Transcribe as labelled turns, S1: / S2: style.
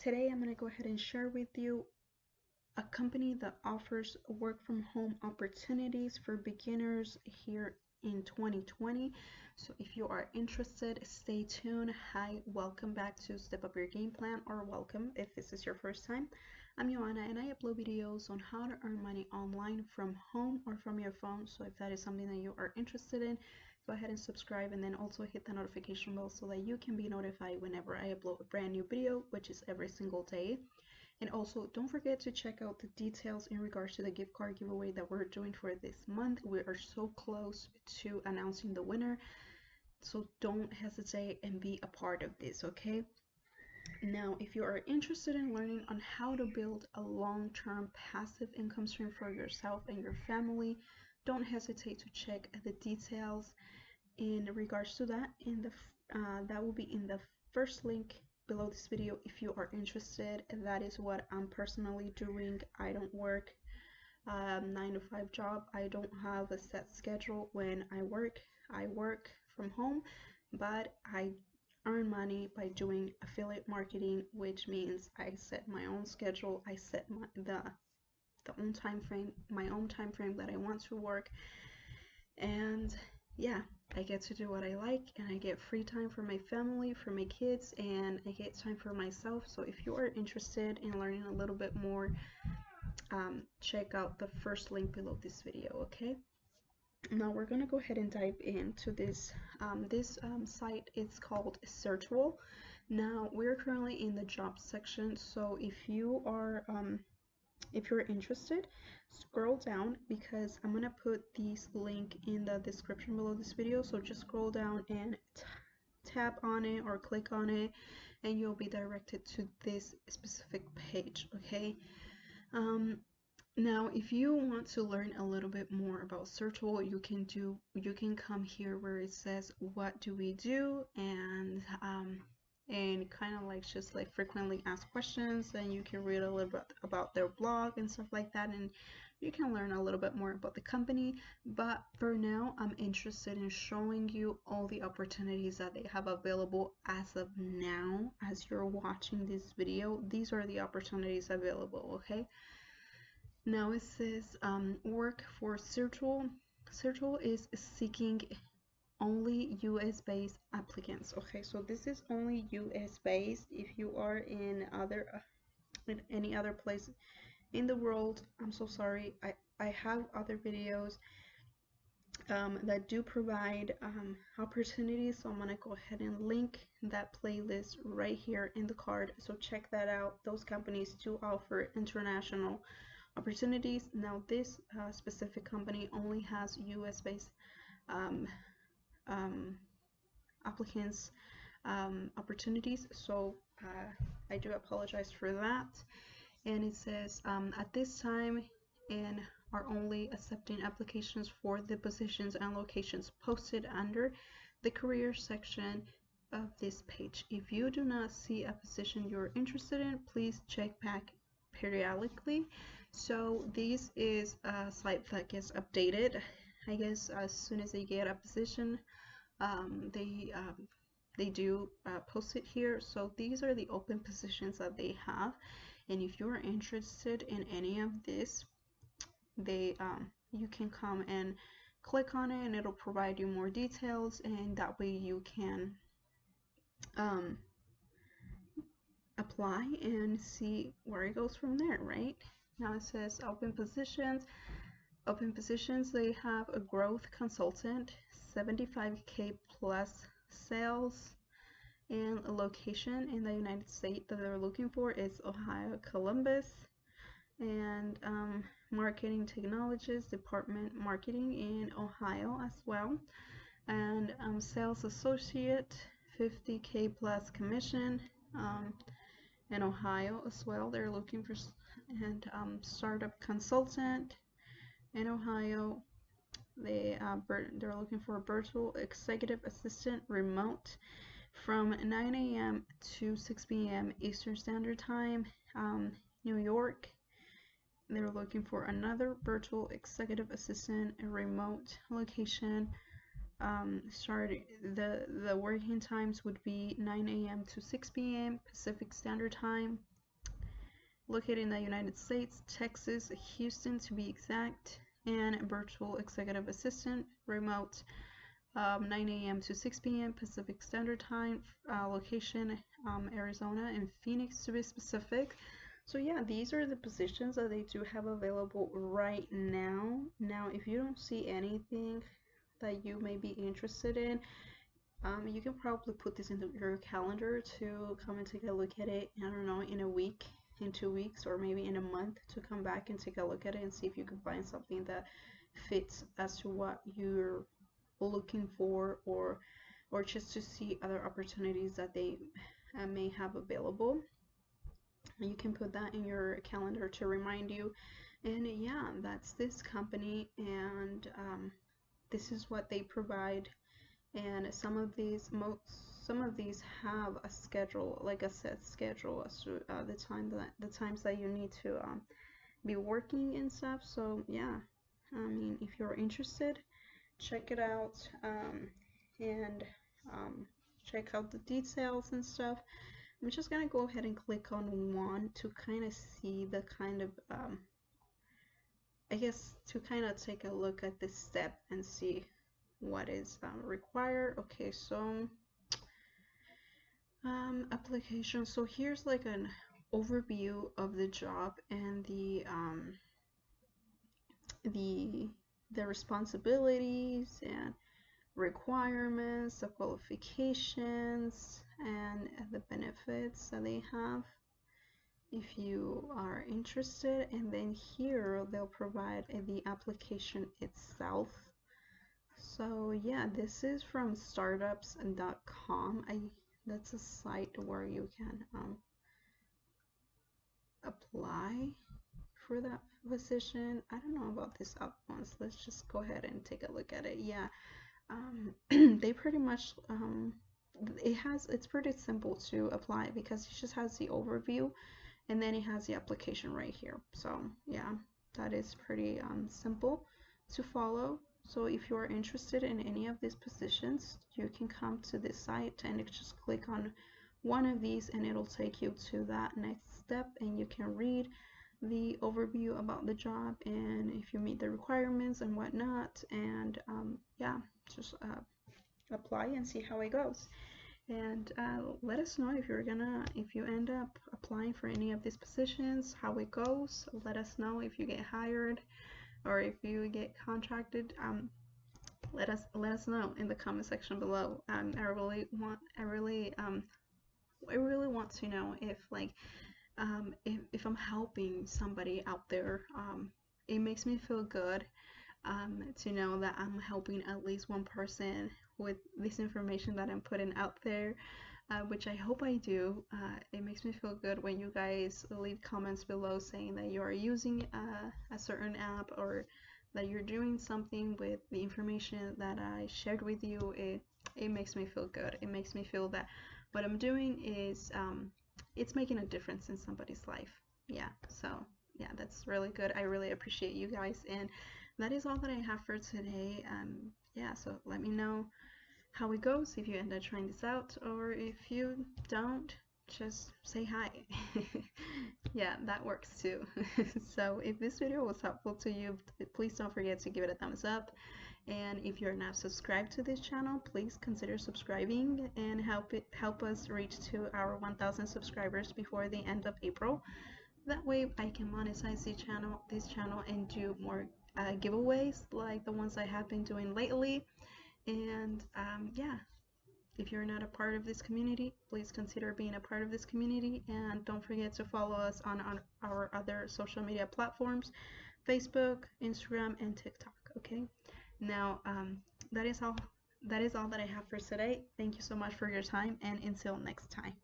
S1: Today I'm going to go ahead and share with you a company that offers work from home opportunities for beginners here in 2020. So if you are interested, stay tuned. Hi, welcome back to Step Up Your Game Plan, or welcome if this is your first time. I'm Joanna and I upload videos on how to earn money online from home or from your phone. So if that is something that you are interested in, go ahead and subscribe, and then also hit the notification bell so that you can be notified whenever I upload a brand new video, which is every single day. And also don't forget to check out the details in regards to the gift card giveaway that we're doing for this month. We are so close to announcing the winner, so don't hesitate and be a part of this, okay? Now, if you are interested in learning on how to build a long-term passive income stream for yourself and your family, don't hesitate to check the details in regards to that. That will be in the first link below this video if you are interested. That is what I'm personally doing. I don't work 9 to 5 job. I don't have a set schedule when I work. I work from home, but I earn money by doing affiliate marketing, which means I set my own schedule. I set my own time frame that I want to work, and yeah, I get to do what I like, and I get free time for my family, for my kids, and I get time for myself. So if you are interested in learning a little bit more, check out the first link below this video, okay? Now we're gonna go ahead and dive into this. Site is called ZIRTUAL. Now we're currently in the job section, so if you're interested, scroll down, because I'm gonna put this link in the description below this video. So just scroll down and tap on it or click on it, and you'll be directed to this specific page, okay? Now if you want to learn a little bit more about ZIRTUAL, you can come here where it says what do we do, and kind of like just like frequently asked questions, and you can read a little bit about their blog and stuff like that, and you can learn a little bit more about the company. But for now, I'm interested in showing you all the opportunities that they have available as of now. As you're watching this video, these are the opportunities available, okay? Now it says work for ZIRTUAL. ZIRTUAL is seeking only US based applicants. Okay, so this is only US based. If you are in any other place in the world, I'm so sorry. I have other videos that do provide opportunities, so I'm gonna go ahead and link that playlist right here in the card, so check that out. Those companies do offer international opportunities. Now this specific company only has US based applicants opportunities, so I do apologize for that. And it says at this time, and are only accepting applications for the positions and locations posted under the career section of this page. If you do not see a position you're interested in, please check back periodically. So this is a site that gets updated, I guess, as soon as they get a position. They do post it here. So these are the open positions that they have, and if you're interested in any of this, you can come and click on it, and it'll provide you more details, and that way you can apply and see where it goes from there, right? Now it says open positions. Open positions, they have a growth consultant, 75K plus sales, and a location in the United States that they're looking for is Ohio, Columbus. And marketing technologist, department marketing in Ohio as well. And sales associate, 50K plus commission in Ohio as well. They're looking for, and startup consultant in Ohio. They're looking for a virtual executive assistant, remote, from 9 a.m. to 6 p.m. Eastern Standard Time, New York. They're looking for another virtual executive assistant, a remote location. The working times would be 9 a.m. to 6 p.m. Pacific Standard Time, located in the United States, Texas, Houston to be exact, and virtual executive assistant, remote, 9 a.m. to 6 p.m. Pacific Standard Time, location Arizona and Phoenix to be specific. So yeah, these are the positions that they do have available right now. Now, if you don't see anything that you may be interested in, you can probably put this into your calendar to come and take a look at it, I don't know, in a week, in 2 weeks, or maybe in a month, to come back and take a look at it and see if you can find something that fits as to what you're looking for, or just to see other opportunities that they may have available. And you can put that in your calendar to remind you. And yeah, that's this company, and this is what they provide. And some of these have a schedule, like a set schedule as to the times that you need to be working and stuff. So yeah, I mean, if you're interested, check it out, and check out the details and stuff. I'm just gonna go ahead and click on one to kind of see the kind of I guess to kind of take a look at this step and see what is required. Okay, so application. So here's like an overview of the job and the responsibilities and requirements, the qualifications, and the benefits that they have if you are interested. And then here they'll provide the application itself. So yeah, this is from startups.com. That's a site where you can apply for that position. I don't know about this up ones. Let's just go ahead and take a look at it. Yeah, they pretty much it's pretty simple to apply because it just has the overview, and then it has the application right here. So yeah, that is pretty simple to follow. So if you are interested in any of these positions, you can come to this site and just click on one of these, and it'll take you to that next step, and you can read the overview about the job and if you meet the requirements and whatnot. And yeah, just apply and see how it goes. And let us know if you end up applying for any of these positions, how it goes. Let us know if you get hired or if you get contracted. Let us know in the comment section below. I really want to know if if I'm helping somebody out there. It makes me feel good to know that I'm helping at least one person with this information that I'm putting out there, which I hope I do. It makes me feel good when you guys leave comments below saying that you are using a certain app, or that you're doing something with the information that I shared with you. It makes me feel good. It makes me feel that what I'm doing is it's making a difference in somebody's life. Yeah, so yeah, that's really good. I really appreciate you guys, and that is all that I have for today. Yeah, so let me know how it goes if you end up trying this out, or if you don't, just say hi. Yeah, that works too. So if this video was helpful to you, please don't forget to give it a thumbs up. And if you're not subscribed to this channel, please consider subscribing and help us reach to our 1,000 subscribers before the end of April. That way I can monetize this channel and do more giveaways like the ones I have been doing lately. And yeah, if you're not a part of this community, please consider being a part of this community, and don't forget to follow us on our other social media platforms, Facebook, Instagram, and TikTok. Okay, now that is all that I have for today. Thank you so much for your time, and until next time.